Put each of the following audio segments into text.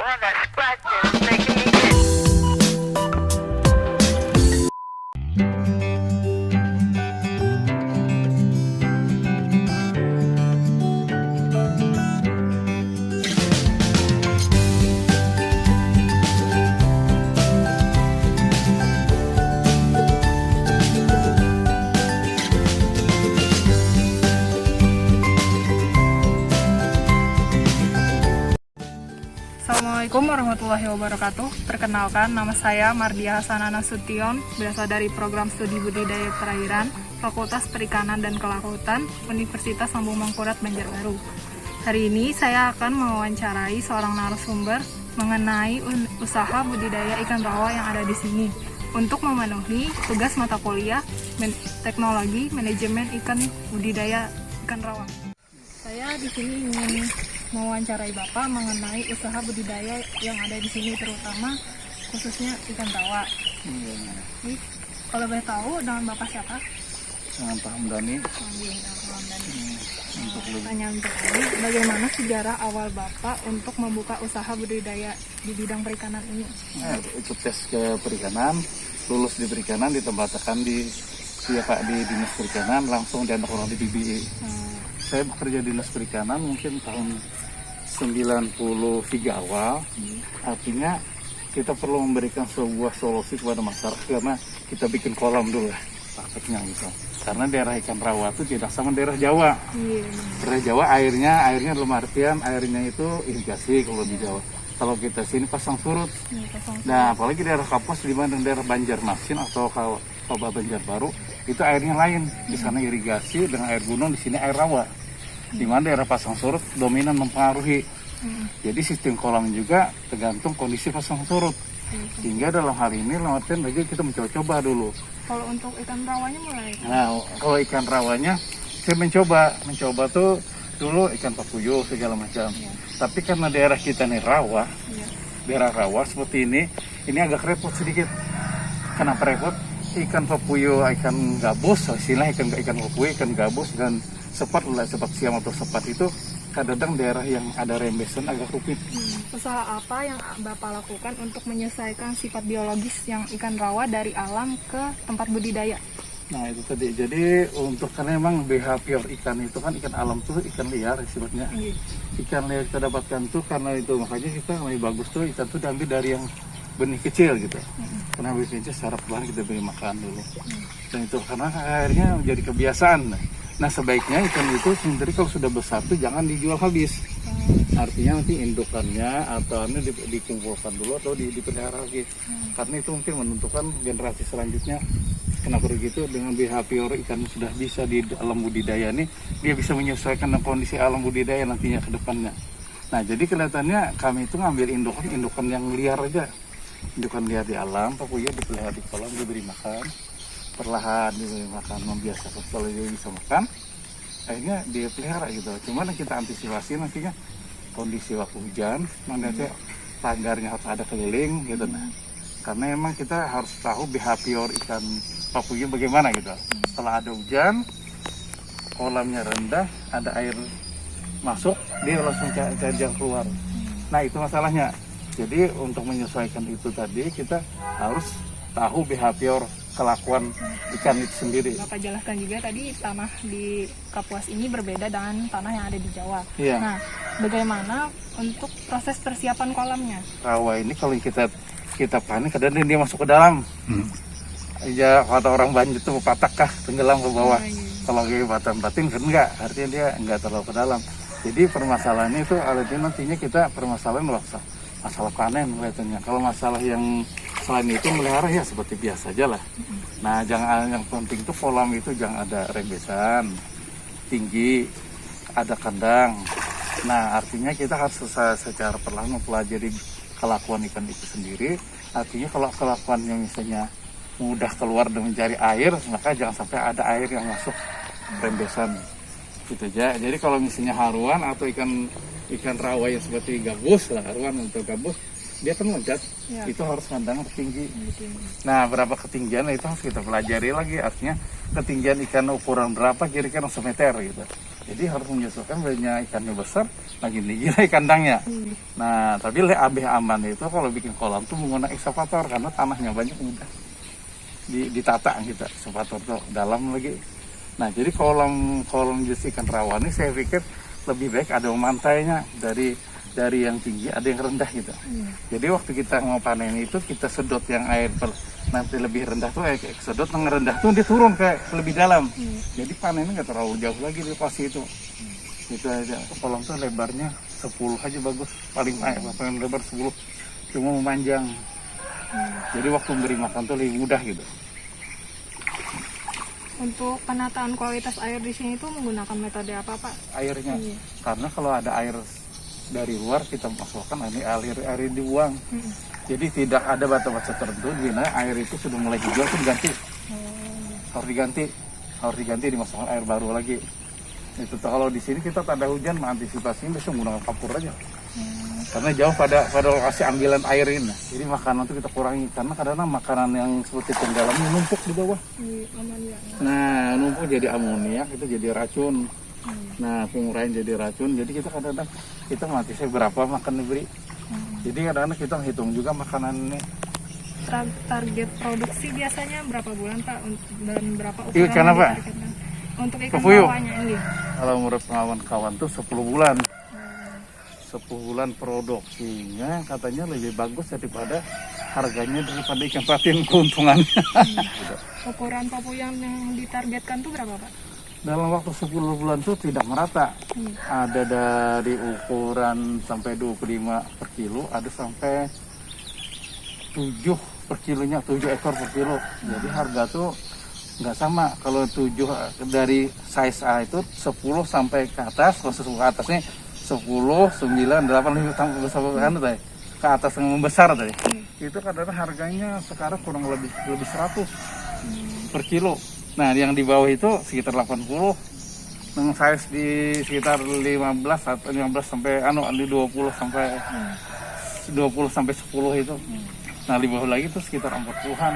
I got scratches making me itch. Assalamualaikum warahmatullahi wabarakatuh. Perkenalkan, nama saya Mardia Hasanah Nasution, berasal dari program studi budidaya perairan, Fakultas Perikanan dan Kelautan, Universitas Lambung Mangkurat Banjarbaru. Hari ini saya akan mewawancarai seorang narasumber mengenai usaha budidaya ikan rawa yang ada di sini untuk memenuhi tugas mata kuliah Teknologi Manajemen Ikan Budidaya Ikan Rawa. Saya di sini ingin mewawancarai Bapak mengenai usaha budidaya yang ada di sini, terutama khususnya ikan rawa. Jadi, kalau boleh tahu dengan Bapak siapa? Dengan Pak Hamdani. Untuk pertanyaan pertama, bagaimana sejarah awal Bapak untuk membuka usaha budidaya di bidang perikanan ini? Nah, ikut tes ke perikanan, lulus di perikanan, ditempatkan di Dinas Perikanan, langsung diantar orang di BBI. Saya bekerja di Dinas Perikanan mungkin tahun 93 awal. Artinya kita perlu memberikan sebuah solusi kepada masyarakat karena kita bikin kolam dulu prakteknya gitu. Karena daerah ikan rawa itu tidak sama daerah Jawa. Daerah Jawa airnya dalam artian airnya itu irigasi kalau di Jawa. Kalau kita sini pasang surut. Nah, apalagi daerah Kapuas di mana daerah Banjarmasin atau Kabupaten Banjarbaru itu airnya lain. Di sana irigasi dengan air gunung, di sini air rawa. Di mana daerah pasang surut dominan mempengaruhi. Jadi sistem kolam juga tergantung kondisi pasang surut. Sehingga dalam hal ini lewatkan lagi kita mencoba dulu. Kalau untuk ikan rawanya mulai? Nah, kalau ikan rawanya saya mencoba tuh dulu ikan papuyo segala macam. Tapi karena daerah kita nih rawa, daerah rawa seperti ini agak repot sedikit. Kenapa repot? Ikan papuyo, ikan gabus, istilah ikan papuyo, ikan gabus dan sepat siam atau sepat itu kadang-kadang daerah yang ada rembesan agak rumit. Usaha apa yang Bapak lakukan untuk menyesuaikan sifat biologis yang ikan rawa dari alam ke tempat budidaya? Nah itu tadi, jadi untuk karena memang behavior ikan itu kan ikan alam tuh ikan liar sifatnya. Ikan liar kita dapatkan tuh karena itu makanya kita lebih bagus tuh ikan tuh diambil dari yang benih kecil gitu. Karena benih kecil secara perlahan kita beri makan dulu. Dan itu karena akhirnya menjadi kebiasaan. Nah sebaiknya ikan itu sendiri kalau sudah besar tuh jangan dijual habis. Artinya nanti indukannya atau ini dikumpulkan dulu atau dipelihara lagi. Karena itu mungkin menentukan generasi selanjutnya. Kenapa begitu? Dengan behavior ikan sudah bisa di alam budidaya ini, dia bisa menyesuaikan dengan kondisi alam budidaya nantinya ke depannya. Nah jadi kelihatannya kami itu ngambil indukan yang liar aja. Indukan liar di alam, papuya dipelihara di kolam, diberi makan. Perlahan diberi makan, membiasakan kalau dia bisa makan, akhirnya dia pelihara gitu. Cuman yang kita antisipasi nantinya kondisi waktu hujan, nanti pagarnya harus ada keliling gitu. Karena memang kita harus tahu behavior ikan papuya bagaimana gitu. Setelah ada hujan, kolamnya rendah, ada air masuk, dia langsung cari jalan keluar. Nah itu masalahnya. Jadi untuk menyesuaikan itu tadi kita harus tahu behavior kelakuan ikan itu sendiri. Bapak jelaskan juga tadi tanah di Kapuas ini berbeda dengan tanah yang ada di Jawa. Nah, bagaimana untuk proses persiapan kolamnya? Rawa ini kalau kita panen kadang dia masuk ke dalam. Ya kata orang Banjar itu patak kah tenggelam ke bawah. Kalau kayak batin kan enggak, artinya dia enggak terlalu ke dalam. Jadi permasalahannya itu alatnya nantinya kita permasalahan masalah panen kelihatannya. Kalau masalah yang selain itu melihara ya seperti biasa aja lah. Nah jangan, yang penting itu kolam itu jangan ada rembesan tinggi, ada kandang. Nah artinya kita harus secara perlahan mempelajari kelakuan ikan itu sendiri. Artinya kalau kelakuannya misalnya mudah keluar dan mencari air, maka jangan sampai ada air yang masuk rembesan gitu aja. Jadi kalau misalnya haruan atau ikan rawa yang seperti gabus lah, haruan atau gabus, dia kan loncat, itu harus kandang tinggi. Nah berapa ketinggian itu harus kita pelajari lagi, artinya ketinggian ikan ukuran berapa kira-kira semeter gitu. Jadi harus menyesuaikan banyak ikannya besar, makin tinggi lah kandangnya. Nah, tapi lebih aman itu kalau bikin kolam tuh menggunakan ekskavator karena tanahnya banyak mudah ditata gitu, ekskavator tuh dalam lagi. Nah, jadi kolam jenis ikan rawa ini saya pikir lebih baik ada mantainya dari yang tinggi, ada yang rendah gitu. Jadi waktu kita mau panen itu kita sedot yang air nanti lebih rendah tuh sedot yang rendah tuh dia turun kayak lebih dalam. Jadi panennya nggak terlalu jauh lagi di lokasi itu. Itu aja. Kolam tuh lebarnya 10 aja bagus, paling lebar 10. Cuma memanjang. Jadi waktu memberi makan tuh lebih mudah gitu. Untuk penataan kualitas air di sini tuh menggunakan metode apa, Pak? Airnya. Karena kalau ada air dari luar kita masukkan ini air dibuang. Jadi tidak ada batas-batas tertentu di mana air itu sudah mulai hijau itu diganti. Harus diganti dimasukkan air baru lagi. Itu kalau di sini kita tak ada hujan mengantisipasinya bisa menggunakan kapur aja. Karena jauh pada lokasi ambilan air ini. Jadi makanan itu kita kurangi karena kadang-kadang makanan yang seperti penggalamnya numpuk di bawah. Nah, numpuk jadi amoniak itu jadi racun. Nah, penguraian jadi racun. Jadi kita kadang-kadang kita mati saya berapa makan diberi. Jadi kadang-kadang kita hitung juga makanan ini. Target produksi biasanya berapa bulan, Pak? Dan berapa ukuran? Ikan apa? Untuk ikan Pepuyuh. rawanya ini. Kalau menurut pengalaman kawan tuh 10 bulan. 10 bulan produksinya katanya lebih bagus daripada harganya daripada ikan patin keuntungannya. Ukuran pepuyuh yang ditargetkan tuh berapa, Pak? Dalam waktu 10 bulan itu tidak merata. Ada dari ukuran sampai 25 per kilo, ada sampai 7 per kilonya, 7 ekor per kilo. Jadi harga tuh nggak sama. Kalau 7 dari size A itu 10 sampai ke atas, kalau 10 ke atasnya 10, 9, 8, 5 sampai ke atas yang membesar tadi. Itu kadang harganya sekarang kurang lebih 100 per kilo. Nah, yang di bawah itu sekitar 80. Yang size di sekitar 15 atau 15 sampai 20 sampai 10 itu. Nah, di bawah lagi itu sekitar 40-an.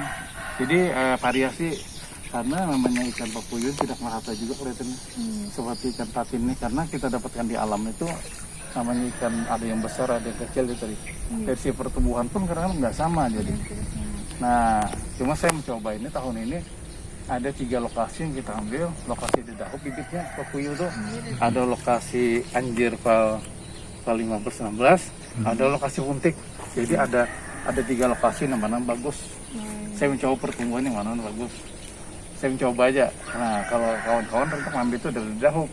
Jadi variasi karena namanya ikan pepuyuh tidak merata juga kelihatannya. Seperti ikan patin ini karena kita dapatkan di alam itu namanya ikan ada yang besar ada yang kecil itu tadi. Dari sisi pertumbuhan pun kadang-kadang nggak sama jadi. Nah, cuma saya mencoba ini tahun ini ada 3 lokasi yang kita ambil. Lokasi di Dahuk bibitnya pepuyuh tuh. Ada lokasi Anjir Val 15-16, ada lokasi Puntik. Jadi ada 3 lokasi yang mana bagus. Saya mencoba pertumbuhan yang mana bagus. Saya mencoba aja. Nah, kalau kawan-kawan mereka ngambil itu dari Dahuk.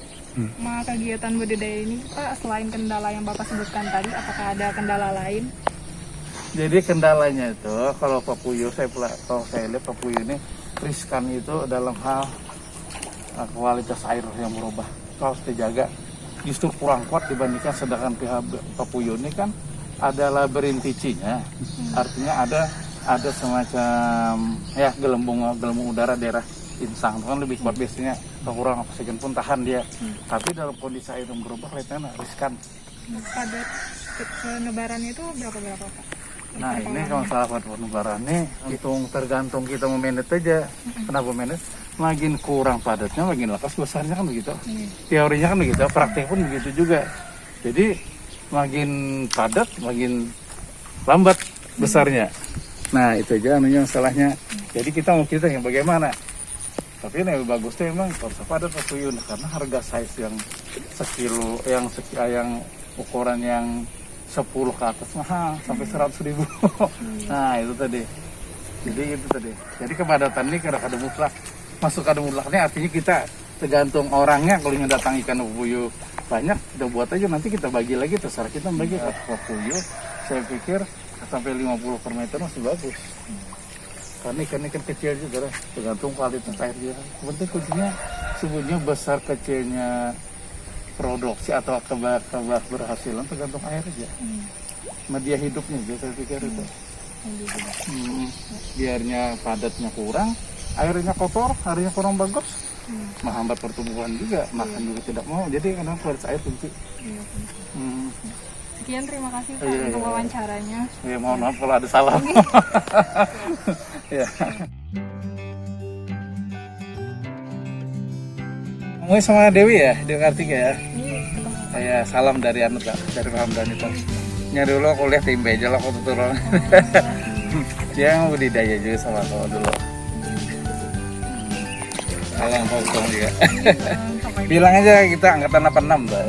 Nah, kegiatan budidaya ini, Pak, selain kendala yang Bapak sebutkan tadi, apakah ada kendala lain? Jadi kendalanya itu kalau pepuyuh kalau saya lihat pepuyuh ini riskan itu dalam hal kualitas air yang berubah. Itu harus dijaga. Justru kurang kuat dibandingkan sedangkan pihak pepuyuh ini kan ada labirinticinya. Artinya ada semacam ya gelembung udara daerah insang itu kan lebih kuat biasanya, kurang oksigen pun tahan dia. Tapi dalam kondisi air yang berubah kelihatannya riskan. Pada penebaran itu berapa Pak? Nah, ini kalau salah pada penebaran ini hitung tergantung kita memanage aja. Kenapa manage? Makin kurang padatnya makin lekas besarnya kan begitu. Teorinya kan begitu, praktek pun begitu juga. Jadi makin padat makin lambat besarnya. Nah, itu aja anunya masalahnya. Jadi kita mau yang bagaimana? Tapi yang lebih bagus tuh emang harus padat pepuyuh karena harga size yang sekilo yang ukuran yang 10 ke atas mahal sampai 100.000. Nah, itu tadi. Jadi itu tadi. Jadi kepadatan ini kadang-kadang mutlak. Masuk kadang mutlaknya artinya kita tergantung orangnya. Kalau yang datang ikan pepuyuh banyak, kita buat aja nanti kita bagi lagi terserah kita bagi pepuyuh. Saya pikir sampai 50 per meter masih bagus. Karena ikan-ikan kecil juga lah, tergantung kualitas air dia. Penting kuncinya sebenarnya besar kecilnya produksi atau keberhasilan tergantung air aja. Media hidupnya juga saya pikir itu. Biarnya padatnya kurang, airnya kotor, airnya kurang bagus, menghambat pertumbuhan juga, makan juga tidak mau. Jadi kadang kualitas air kunci. Sekian, terima kasih Pak untuk wawancaranya. Ya, mohon maaf kalau ada salah. Ya. Mau sama Dewi ya, Dewi Kartika ya. Iya, ketemu. Saya salam dari Anu Kak, dari Hamdan itu. Nyari dulu kuliah timbe aja lah waktu turun. Dia budidaya juga sama kau dulu. Salam Faustung juga. Sampai Bilang aja kita angkatan 86 tuh.